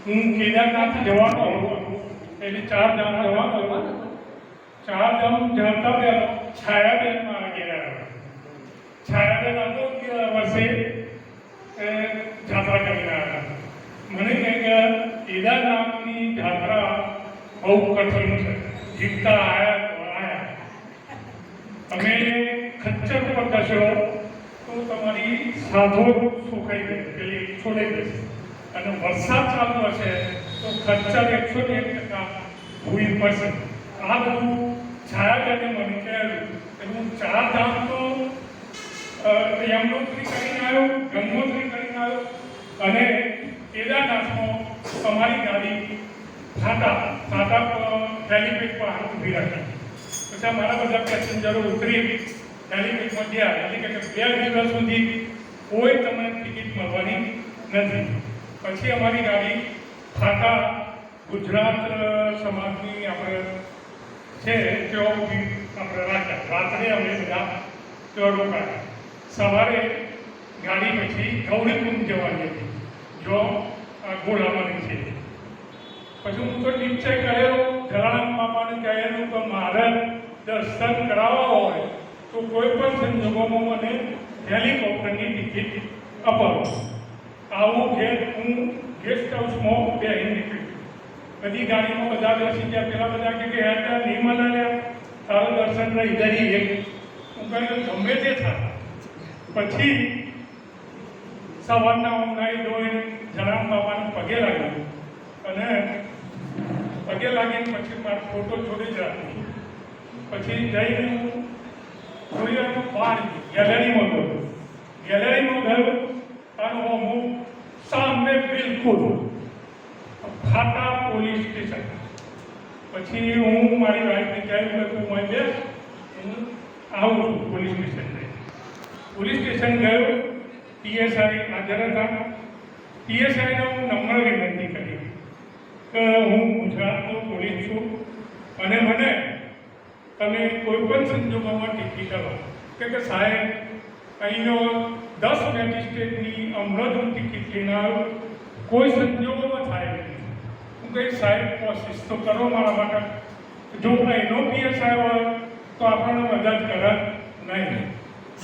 હું કેદારનાથ જવાનો હતો, એટલે 4 ધામ જવાનો હતો. 4 ધામ જતા પહેલા છાયાબેન મારા ઘેર આવ્યા. છાયાબેન હતો કે વર્ષે જાત્રા કરીને આવ્યા. મને કહે કે કેદારનાથની જાત્રા બહુ કઠિન છે, જીવતા આવ્યા તો આવ્યા. તમે ખચ્ચર પર જશો તો તમારી સાધો સુકાઈ જશે, પેલી છોડાઈ જશે. અને વરસાદ ચાલુ હશે તો ખચ્ચર 101% ભૂઈ પડશે. આ બધું છાયાબેને મને કહેલું. હું 4 ધામ તો યમનોત્રી કરીને આવ્યો, ગંગોત્રી કરીને આવ્યો, અને કેદારનાથમાં તમારી ગાડી ફાટા હેલિપેડ પર ઊભી રાખી. પછી મારા બધા પેસેન્જરો ઉતરી હેલિપેડમાં ગયા. એટલે કે 2 દિવસ સુધી કોઈ તમને ટિકિટ મળવાની નથી. પછી અમારી ગાડી ફાટા ગુજરાત સમાજની આપણે છે ત્યાં આપણે રાખ્યા. રાત્રે અમે બધા ત્યાં રોકાયા. સવારે ગાડી પછી ગૌરીકુંડ જવાની હતી, જો ગોળામાંની છે. પછી હું તો નિશ્ચય કરેલો, જલારામ બાપાને કહેલું કે મારે દર્શન કરાવવા હોય તો કોઈ પણ સંજોગોમાં મને હેલિકોપ્ટરની ટિકિટ અપાવો. આવું હું ગેસ્ટ હાઉસમાં બેસી નીકળ્યું. બધી ગાડીમાં બધા બેસી ગયા. પેલા બધા કે હેઠળ નહીં મળ્યા, તારું દર્શન રહી જઈએ. હું કહ્યું ગમે તે થાય. પછી સવારના હું નાહી ધોઈને જલારામ બાપાને પગે લાગ્યો, અને પગે લાગીને પછી મારો ફોટો છોડી જ રાખ્યો. પછી જઈને હું જોયું બહાર ગેલેરીમાં ગયો. ગેલેરીમાં ગયો અને હું સામે બિલકુલ ફાટા પોલીસ સ્ટેશન. પછી હું મારી વાઈફને કહ્યું કે તું અહીં બેસ, હું આવું છું પોલીસ સ્ટેશન. પોલીસ સ્ટેશન ગયો. પીએસઆઈ હાજર હતા. પીએસઆઈને હું નમ્ર વિનંતી કરી કે હું ગુજરાતનો પોલીસ છું અને મને તમે કોઈ પણ સંજોગોમાં ટિકિટ કરો. કે સાહેબ અહીંનો 10 મેજિસ્ટ્રેટની હમણાં જ હું ટિકિટ લઈને આવ્યો, કોઈ સંજોગોમાં થાય નહીં. હું કહી સાહેબ કોશિશ તો કરો મારા માટે. જો અહીંનો પીએસઆઈ હોય તો આપણને મદદ કરે નહીં.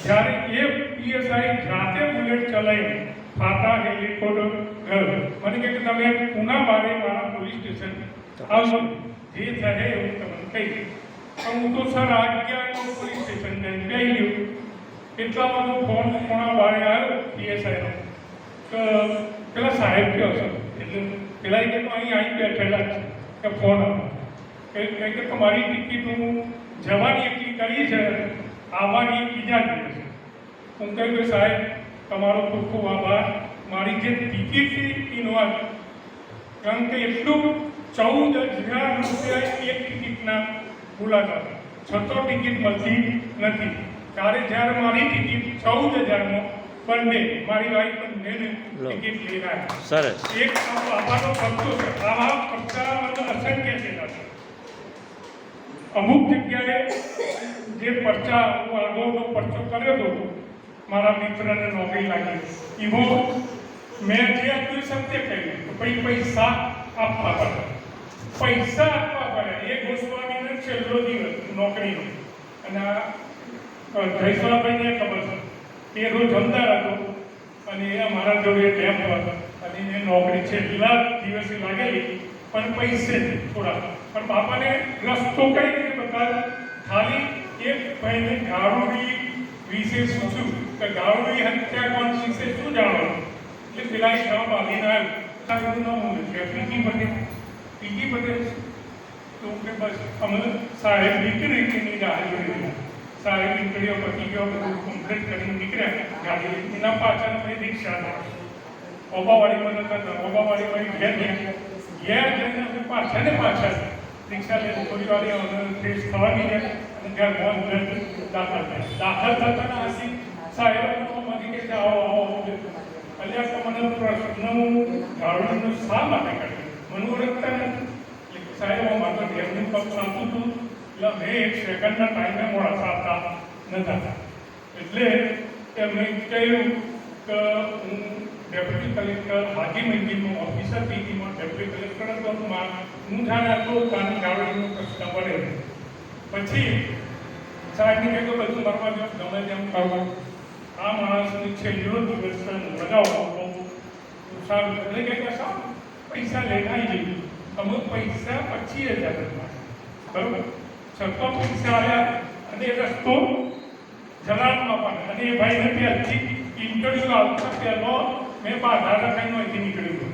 જ્યારે એ પીએસઆઈ જાતે બુલેટ ચલાવીને ફાટા હેલિકોપ્ટર ગયો. મને કહે કે તમે પુના બારે મારા પોલીસ સ્ટેશન આવશો, જે થાય એવું તમને કહી. પણ હું તો સર આજ્ઞાનો પોલીસ સ્ટેશન જઈને કહી ગયું. એટલામાં તો ફોન પુના બારે આવ્યો પીએસઆઈનો કે પેલા સાહેબ કયો સર. એટલે પેલા કે અહીં બેઠેલા છે કે ફોન આવ્યો કે તમારી ટિકિટ હું જવાની એટલી કરી છે, આવવાની બીજા દિવસે. હું કહ્યું કે સાહેબ તમારો ખૂબ ખૂબ આભાર. મારી જે ટિકિટ હતી ઇનોવા, કારણ કે એટલું 14,000 રૂપિયા એક ટિકિટના મુલાકાત, છતાં ટિકિટ મળતી નથી. ત્યારે જ્યારે મારી ટિકિટ 14,000માં બંને મારી વાઈફ બંનેને ટિકિટ લઈને આવ્યા. સરસ. એક આભારનો ખર્ચો છે. આવા ખર્ચા અસંખ્ય છે. અમુક જગ્યાએ જે પરચા હું આગળનો પરચો કર્યો હતો, મારા મિત્રને નોકરી લાગી, એવો મેં જે આપ્યું સત્ય કહ્યું તો પૈસા આપવા પડે. પૈસા આપવા પડે. એ ગોસ્વામીનો છેલ્લો દિવસ નોકરીનો. અને જયસ્વાભાઈને ખબર છે, એ રોજ અમદાર હતો અને એ અમારા જોડે ડેમ હતો અને એ નોકરી છેલ્લા દિવસે લાગેલી, પણ પૈસે થોડા. પણ બાપાને રસ્તો કઈ રીતે બતાવ્યો? ખાલી એક ભાઈને ગાળુડી વિશે પૂછ્યું કે ગાળુડી હત્યાકાંડ વિશે શું જાણો? એટલે પેલા જવાબ આપીને આવ્યું, નામ હું પીટી પટેલ. પીટી પટેલ તો કે બસ અમે સાહેબ નીકળીની ગાડી જોઈ. સાહેબ નીકળ્યો, પતી ગયો, બધું કમ્પ્લીટ કરીને નીકળ્યા ગાડી. એના પાછળ અમે રિક્ષા ઓબાવાડીમાં નતા, ઓબાવાડીમાં ઘેર ગયા. ઘેર જઈને અમે પાછળ રિક્ષા લઈને થોડી વાર ફ્રેશ થવા ગયા અને ઘર દાખલ થયા. દાખલ થતા હસી સાહેબ મને કે આવો આવો. અલ્યા તો મને પ્રશ્ન ગાળુનું શા માટે કર્યું? મને ઓળખતા નથી. એટલે સાહેબ માત્ર ઘેરનું પગ ચાલતું હતું, એટલે મેં 1 સેકન્ડના ટાઈમે મોડા ચાલતા નતા. એટલે એમણે કહ્યું કે હું ડેપ્યુટી કલેક્ટર હાજી મંજીમાં ઓફિસર પીટીમાં ડેપ્યુટી કલેક્ટર હતો હું જાણે હતો પાણી ગાળવાનો પ્રશ્ન પડે પછી સાહેબને કહ્યું બધું કરવા જો ગમે તેમ કરવા આ માણસની છેલ્લો દિવસ લગાવો સારું એટલે કે સારું પૈસા લેનાઈ જઈએ અમુક પૈસા 25,000 બરોબર 6 પૈસા આવ્યા અને એ રસ્તો જલાલમાં પણ અને એ ભાઈને પહેલથી ઇન્ટરવ્યુ આવતા પહેલો મેં બાધા લખાઈને અહીંથી નીકળ્યો